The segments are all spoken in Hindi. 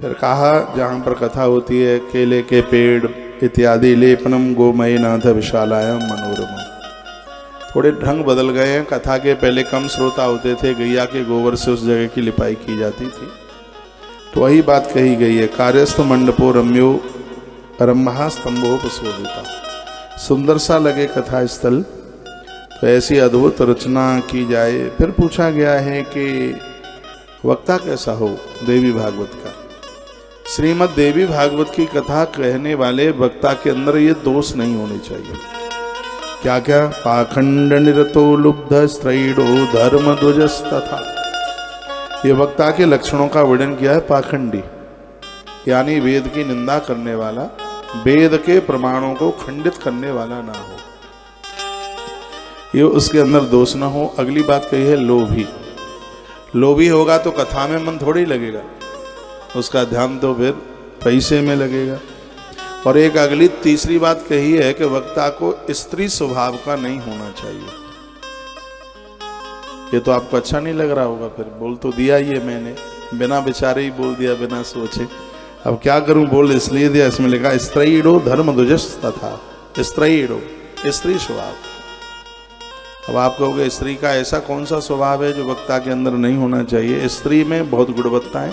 फिर कहा जहाँ पर कथा होती है केले के पेड़ इत्यादि लेपनम गोमय नाथ विशालायम मनोरमा। थोड़े ढंग बदल गए हैं। कथा के पहले कम श्रोता होते थे, गैया के गोबर से उस जगह की लिपाई की जाती थी। तो वही बात कही गई है, कार्यस्थ मंडपो रम्यो रम्हा स्तंभोपशोभिता। सुंदर सा लगे कथा स्थल, तो ऐसी अद्भुत रचना की जाए। फिर पूछा गया है कि वक्ता कैसा हो देवी भागवत का। श्रीमद् देवी भागवत की कथा कहने वाले वक्ता के अंदर ये दोष नहीं होने चाहिए। क्या क्या? पाखंड निरतो लुब्ध स्त्रैडो धर्म ध्वजस्तथा। ये वक्ता के लक्षणों का वर्णन किया है। पाखंडी यानी वेद की निंदा करने वाला, वेद के प्रमाणों को खंडित करने वाला ना हो, ये उसके अंदर दोष ना हो। अगली बात कही है लोभी। लोभी होगा तो कथा में मन थोड़ी लगेगा, उसका ध्यान तो फिर पैसे में लगेगा। और एक अगली तीसरी बात कही है कि वक्ता को स्त्री स्वभाव का नहीं होना चाहिए। ये तो आपको अच्छा नहीं लग रहा होगा, फिर बोल तो दिया ये मैंने, बिना विचारे ही बोल दिया, बिना सोचे। अब क्या करूं, बोल इसलिए दिया, इसमें लिखा स्त्रैडो धर्म ध्वजस तथा। स्त्रैडो स्त्री स्वभाव। अब आप कहोगे स्त्री का ऐसा कौन सा स्वभाव है जो वक्ता के अंदर नहीं होना चाहिए? स्त्री में बहुत गुणवत्ता है,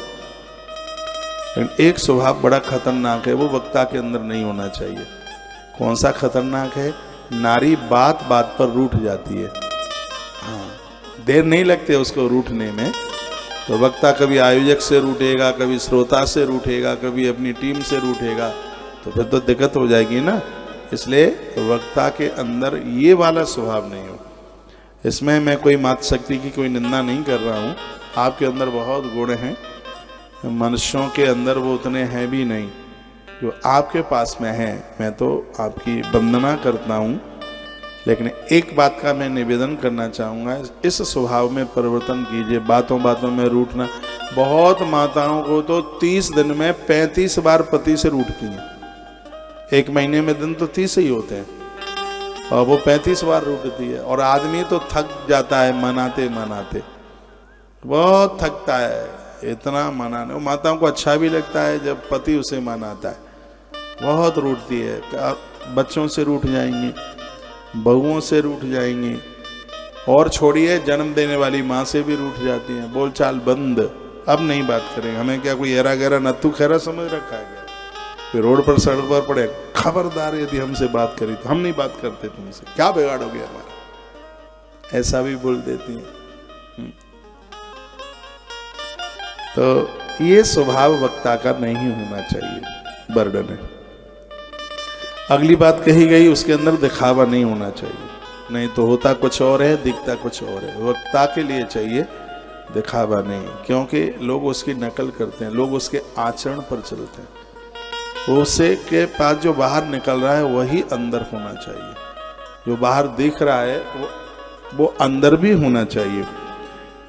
लेकिन एक स्वभाव बड़ा खतरनाक है, वो वक्ता के अंदर नहीं होना चाहिए। कौन सा खतरनाक है? नारी बात बात पर रूठ जाती है। हाँ, देर नहीं लगती है उसको रूठने में। तो वक्ता कभी आयोजक से रूठेगा, कभी श्रोता से रूठेगा, कभी अपनी टीम से रूठेगा, तो फिर तो दिक्कत हो जाएगी ना। इसलिए वक्ता के अंदर ये वाला स्वभाव नहीं हो। इसमें मैं कोई मात शक्ति की कोई निंदा नहीं कर रहा हूँ। आपके अंदर बहुत गुण हैं, मनुष्यों के अंदर वो उतने हैं भी नहीं जो आपके पास में हैं। मैं तो आपकी वंदना करता हूँ, लेकिन एक बात का मैं निवेदन करना चाहूँगा, इस स्वभाव में परिवर्तन कीजिए। बातों बातों में रूठना, बहुत माताओं को तो 30 दिन में 35 बार पति से रूठती हैं। एक महीने में दिन तो 30 ही होते हैं और वो 35 बार रूठती है। और आदमी तो थक जाता है मनाते मनाते, बहुत थकता है, इतना मनाने। वो माताओं को अच्छा भी लगता है जब पति उसे मनाता है। बहुत रूठती है, बच्चों से रूठ जाएंगी, बहुओं से रूठ जाएंगी, और छोड़िए जन्म देने वाली माँ से भी रूठ जाती हैं। बोलचाल बंद, अब नहीं बात करेंगे। हमें क्या कोई एरा गहरा नत्थू खैरा समझ रखा है क्या? फिर रोड पर सड़क पर पड़े, खबरदार यदि हमसे बात करी तो हम नहीं बात करते तुमसे, क्या बिगाड़ोगे हमारा, ऐसा भी बोल देती हैं। तो ये स्वभाव वक्ता का नहीं होना चाहिए, वर्णन है। अगली बात कही गई, उसके अंदर दिखावा नहीं होना चाहिए। नहीं तो होता कुछ और है, दिखता कुछ और है। वक्ता के लिए चाहिए दिखावा नहीं, क्योंकि लोग उसकी नकल करते हैं, लोग उसके आचरण पर चलते हैं। उसे के पास जो बाहर निकल रहा है वही अंदर होना चाहिए। जो बाहर दिख रहा है वो अंदर भी होना चाहिए।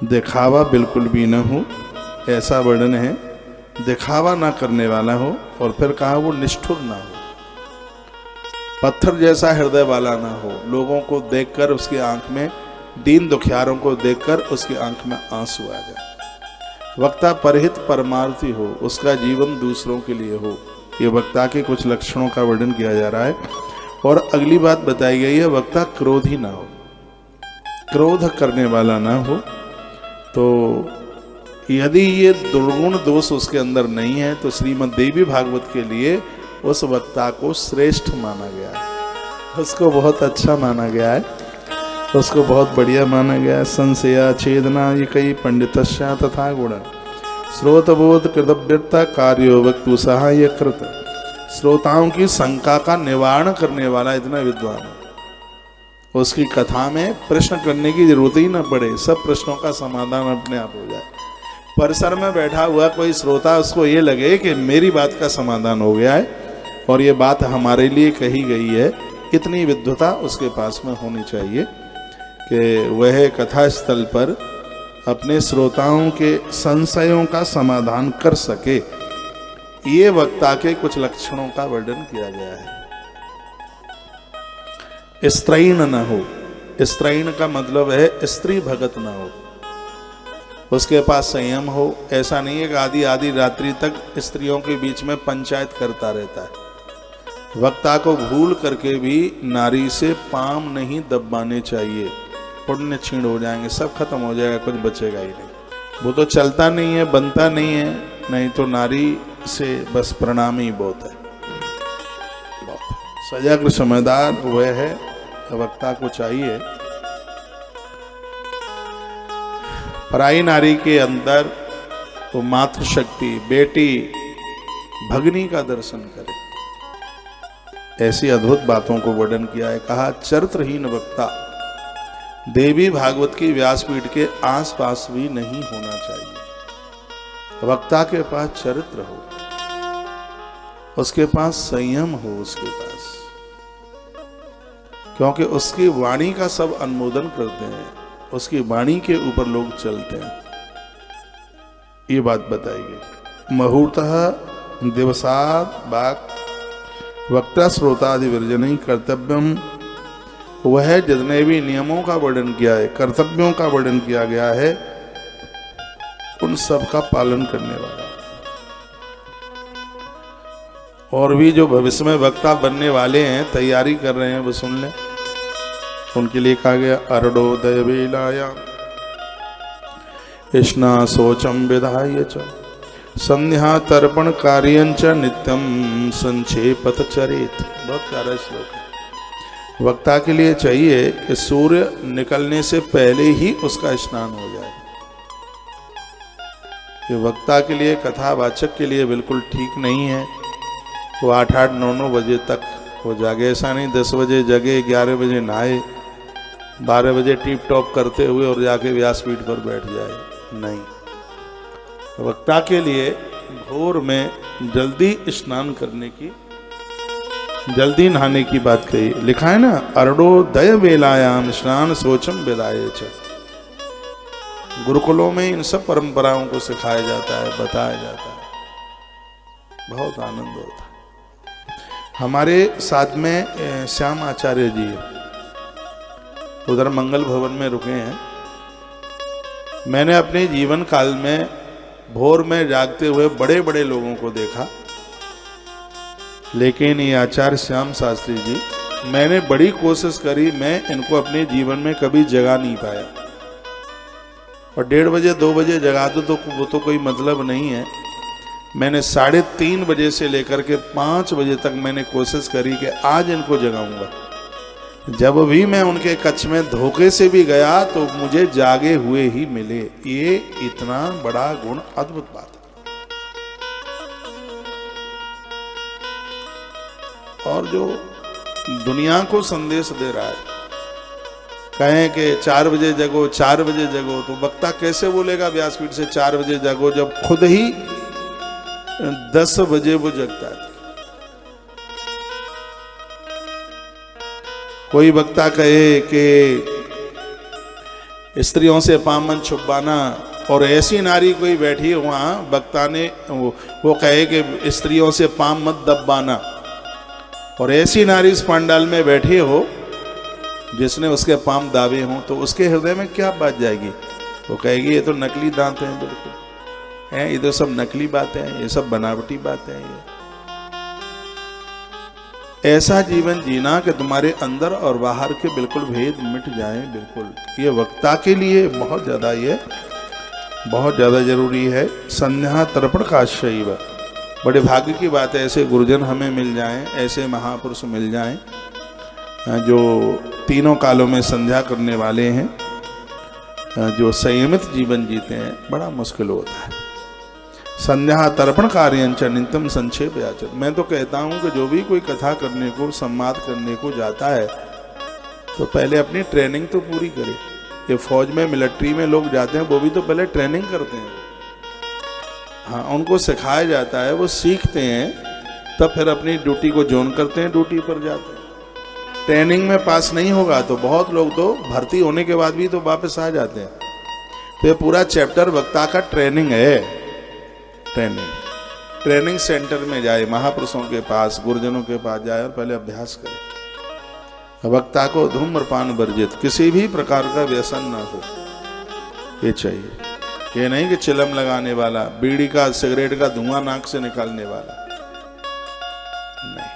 दिखावा बिल्कुल भी ना हो, ऐसा वर्णन है। दिखावा ना करने वाला हो, और फिर कहा वो निष्ठुर ना हो, पत्थर जैसा हृदय वाला ना हो। लोगों को देखकर उसकी आंख में, दीन दुखियारों को देखकर उसकी आंख में आंसू आ जाए। वक्ता परहित परमार्थी हो, उसका जीवन दूसरों के लिए हो। ये वक्ता के कुछ लक्षणों का वर्णन किया जा रहा है। और अगली बात बताई गई है, वक्ता क्रोधी ना हो, क्रोध करने वाला ना हो। तो यदि ये दुर्गुण दोष उसके अंदर नहीं है तो श्रीमद् देवी भागवत के लिए उस वक्ता को श्रेष्ठ माना गया है, उसको बहुत अच्छा माना गया है, उसको बहुत बढ़िया माना गया है। संशया छेदना ये कई पंडितस्या तथा गुण श्रोतबोध कृतव्यता कार्यो वक्तु सहाय कृत। श्रोताओं की शंका का निवारण करने वाला इतना विद्वान हो, उसकी कथा में प्रश्न करने की जरूरत ही न पड़े, सब प्रश्नों का समाधान अपने आप हो जाए। परिसर में बैठा हुआ कोई श्रोता, उसको ये लगे कि मेरी बात का समाधान हो गया है और ये बात हमारे लिए कही गई है, इतनी विद्वता उसके पास में होनी चाहिए कि वह कथा स्थल पर अपने श्रोताओं के संशयों का समाधान कर सके। ये वक्ता के कुछ लक्षणों का वर्णन किया गया है। स्त्रैण न हो, स्त्रैण का मतलब है स्त्री भगत न हो। उसके पास संयम हो। ऐसा नहीं है कि आधी आधी रात्रि तक स्त्रियों के बीच में पंचायत करता रहता है। वक्ता को भूल करके भी नारी से पाम नहीं दबाने चाहिए, पुण्य क्षीण हो जाएंगे, सब खत्म हो जाएगा, कुछ बचेगा ही नहीं। वो तो चलता नहीं है, बनता नहीं है, नहीं तो नारी से बस प्रणाम ही बहुत है। सजग समझदार वह है, वक्ता को चाहिए पराई नारी के अंदर तो मातृशक्ति, बेटी, भगनी का दर्शन करे। ऐसी अद्भुत बातों को वर्णन किया है। कहा चरित्रहीन वक्ता देवी भागवत की व्यासपीठ के आसपास भी नहीं होना चाहिए। वक्ता के पास चरित्र हो, उसके पास संयम हो, उसके पास, क्योंकि उसकी वाणी का सब अनुमोदन करते हैं, उसकी वाणी के ऊपर लोग चलते हैं। ये बात बताई गई। मुहूर्तः दिवसात् वाक् वक्ता श्रोतादि वर्जन कर्तव्यम, वह जितने भी नियमों का वर्णन किया है, कर्तव्यों का वर्णन किया गया है, उन सब का पालन करने वाला। और भी जो भविष्य में वक्ता बनने वाले हैं, तैयारी कर रहे हैं, वो सुन लें। उनके लिए कहा गया अर्डोदय वेलायां स्ना शोचम विधाय च संध्या तर्पण कार्यंच नित्यम संक्षेपत चरेत। बहुत प्यारा श्लोक है। वक्ता के लिए चाहिए कि सूर्य निकलने से पहले ही उसका स्नान हो जाए। ये वक्ता के लिए, कथावाचक के लिए बिल्कुल ठीक नहीं है। वो 8-8, 9-9 बजे तक वो जागे। ऐसा नहीं 10 बजे जगे, 11 बजे नहाए, 12 बजे टिप टॉप करते हुए और जाके व्यासपीठ पर बैठ जाए। नहीं, वक्ता के लिए भोर में जल्दी स्नान करने की, जल्दी नहाने की बात कही। लिखा है ना, अर्डोदय वेलायाम स्नान शोचम विदाय च। गुरुकुलों में इन सब परंपराओं को सिखाया जाता है, बताया जाता है, बहुत आनंद होता है। हमारे साथ में श्याम आचार्य जी उधर मंगल भवन में रुके हैं। मैंने अपने जीवन काल में भोर में जागते हुए बड़े बड़े लोगों को देखा, लेकिन ये आचार्य श्याम शास्त्री जी, मैंने बड़ी कोशिश करी, मैं इनको अपने जीवन में कभी जगा नहीं पाया। और 1:30 बजे 2 बजे जगा दो तो वो तो कोई मतलब नहीं है। मैंने 3:30 बजे से लेकर के 5 बजे तक मैंने कोशिश करी कि आज इनको जगाऊंगा। जब भी मैं उनके कक्ष में धोखे से भी गया तो मुझे जागे हुए ही मिले। ये इतना बड़ा गुण, अद्भुत बात है। और जो दुनिया को संदेश दे रहा है, कहें कि 4 बजे जगो, 4 बजे जगो, तो वक्ता कैसे बोलेगा व्यासपीठ से 4 बजे जगो, जब खुद ही 10 बजे वो जगता है। कोई वक्ता कहे कि स्त्रियों से पामन छुपाना, और ऐसी नारी कोई बैठी है वहाँ, वक्ता ने वो कहे कि स्त्रियों से पाम मत दबाना, और ऐसी नारी इस पंडाल में बैठी हो जिसने उसके पाम दावे हों, तो उसके हृदय में क्या बात जाएगी? वो कहेगी ये तो नकली दांत हैं, बिल्कुल हैं, ये तो सब नकली बातें हैं, ये सब बनावटी बातें हैं। ये ऐसा जीवन जीना कि तुम्हारे अंदर और बाहर के बिल्कुल भेद मिट जाएं, बिल्कुल। ये वक्ता के लिए बहुत ज़्यादा, ये बहुत ज़्यादा जरूरी है। संध्या तर्पण का शैव, बड़े भाग्य की बात है, ऐसे गुरुजन हमें मिल जाएं, ऐसे महापुरुष मिल जाएं जो तीनों कालों में संध्या करने वाले हैं, जो संयमित जीवन जीते हैं। बड़ा मुश्किल होता है। संध्या तर्पण कार्यंच नित्यम संक्षेप याचन। मैं तो कहता हूं कि जो भी कोई कथा करने को, संवाद करने को जाता है, तो पहले अपनी ट्रेनिंग तो पूरी करे। ये फौज में, मिलिट्री में लोग जाते हैं, वो भी तो पहले ट्रेनिंग करते हैं। हाँ, उनको सिखाया जाता है, वो सीखते हैं, तब फिर अपनी ड्यूटी को जोन करते हैं, ड्यूटी पर जाते हैं। ट्रेनिंग में पास नहीं होगा तो बहुत लोग तो भर्ती होने के बाद भी तो वापस आ जाते हैं। तो ये पूरा चैप्टर वक्ता का ट्रेनिंग है। ट्रेनिंग सेंटर में जाए, महापुरुषों के पास, गुरुजनों के पास जाए और पहले अभ्यास करे। वक्ता को धूम्रपान वर्जित, किसी भी प्रकार का व्यसन ना हो, ये चाहिए। ये नहीं कि चिलम लगाने वाला, बीड़ी का सिगरेट का धुआं नाक से निकालने वाला नहीं,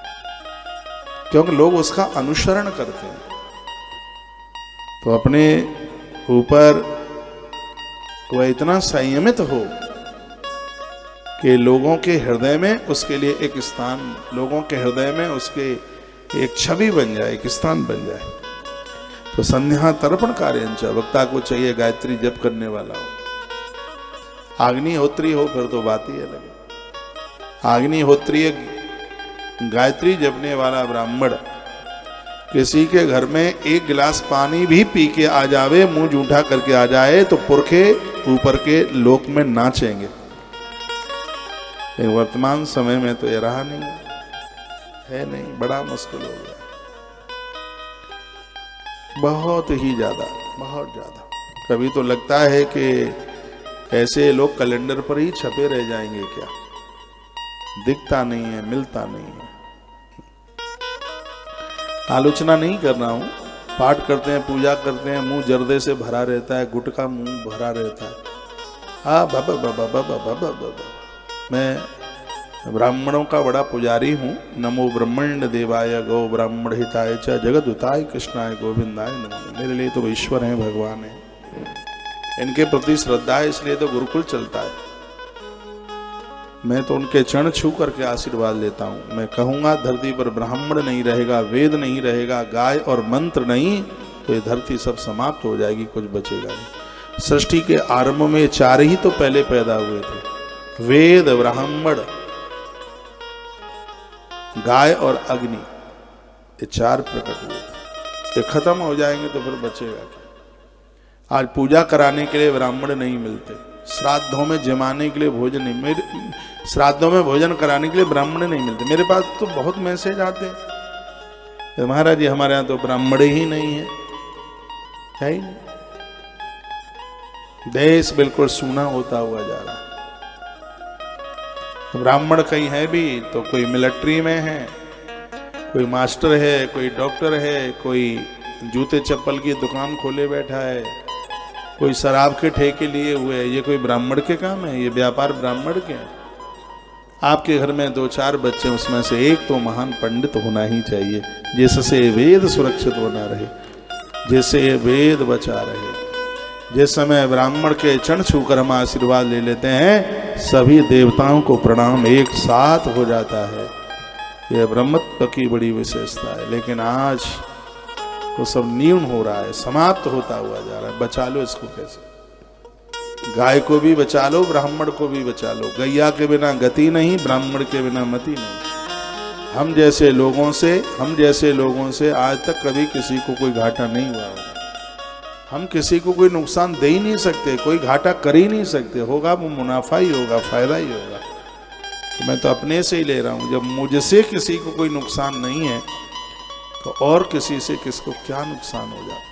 क्योंकि लोग उसका अनुसरण करते हैं। तो अपने ऊपर वह इतना संयमित हो कि लोगों के हृदय में उसके लिए एक स्थान, लोगों के हृदय में उसके एक छवि बन जाए, एक स्थान बन जाए। तो संध्या तर्पण कार्य वक्ता को चाहिए गायत्री जप करने वाला हो। अग्निहोत्री हो फिर तो बात ही अलग है। अग्निहोत्री गायत्री जपने वाला ब्राह्मण किसी के घर में एक गिलास पानी भी पी के आ जावे, मुंह जूठा करके आ जाए, तो पुरखे ऊपर के लोक में नाचेंगे। वर्तमान समय में तो ये रहा नहीं है, नहीं, बड़ा मुश्किल हो गया, बहुत ही ज्यादा, बहुत ज्यादा। कभी तो लगता है कि ऐसे लोग कैलेंडर पर ही छपे रह जाएंगे क्या, दिखता नहीं है, मिलता नहीं है। आलोचना नहीं कर रहा हूं, पाठ करते हैं, पूजा करते हैं, मुंह जर्दे से भरा रहता है, गुटका मुंह भरा रहता है। हाँ बाबा बाबा बाबा बाबा बाबा, मैं ब्राह्मणों का बड़ा पुजारी हूँ। नमो ब्रह्मण्ड देवाय गौ ब्राह्मण हिताय च जगत उताय कृष्णाय गोविंदाय नमो। मेरे लिए तो ईश्वर हैं, भगवान हैं, इनके प्रति श्रद्धा है, इसलिए तो गुरुकुल चलता है। मैं तो उनके चरण छू करके आशीर्वाद लेता हूँ। मैं कहूँगा धरती पर ब्राह्मण नहीं रहेगा, वेद नहीं रहेगा, गाय और मंत्र नहीं, तो ये धरती सब समाप्त हो जाएगी, कुछ बचेगा नहीं। सृष्टि के आरंभ में 4 ही तो पहले पैदा हुए थे, वेद, ब्राह्मण, गाय और अग्नि, ये 4 प्रकट हुए थे। ये खत्म हो जाएंगे तो फिर बचेगा क्या। आज पूजा कराने के लिए ब्राह्मण नहीं मिलते, श्राद्धों में जमाने के लिए भोजन नहीं, मेरे श्राद्धों में भोजन कराने के लिए ब्राह्मण नहीं मिलते। मेरे पास तो बहुत मैसेज आते हैं, महाराज जी हमारे यहाँ तो ब्राह्मण ही नहीं है ही नहीं। देश बिल्कुल सूना होता हुआ जा रहा है। ब्राह्मण कहीं है भी तो कोई मिलिट्री में है, कोई मास्टर है, कोई डॉक्टर है, कोई जूते चप्पल की दुकान खोले बैठा है, कोई शराब के ठेके लिए हुए है। ये कोई ब्राह्मण के काम है? ये व्यापार ब्राह्मण के हैं? आपके घर में 2-4 बच्चे, उसमें से एक तो महान पंडित होना ही चाहिए, जिससे वेद सुरक्षित बना रहे, जिससे वेद बचा रहे। जिस समय ब्राह्मण के चरण छूकर हम आशीर्वाद ले लेते हैं, सभी देवताओं को प्रणाम एक साथ हो जाता है। यह ब्रह्मत्व की बड़ी विशेषता है। लेकिन आज वो सब न्यून हो रहा है, समाप्त होता हुआ जा रहा है। बचा लो इसको कैसे? गाय को भी बचा लो, ब्राह्मण को भी बचा लो। गैया के बिना गति नहीं, ब्राह्मण के बिना मति नहीं। हम जैसे लोगों से आज तक कभी किसी को कोई घाटा नहीं हुआ। हम किसी को कोई नुकसान दे ही नहीं सकते, कोई घाटा कर ही नहीं सकते। होगा वो मुनाफा ही होगा, फायदा ही होगा। तो मैं तो अपने से ही ले रहा हूँ। जब मुझसे किसी को कोई नुकसान नहीं है तो और किसी से किसको क्या नुकसान हो जाता।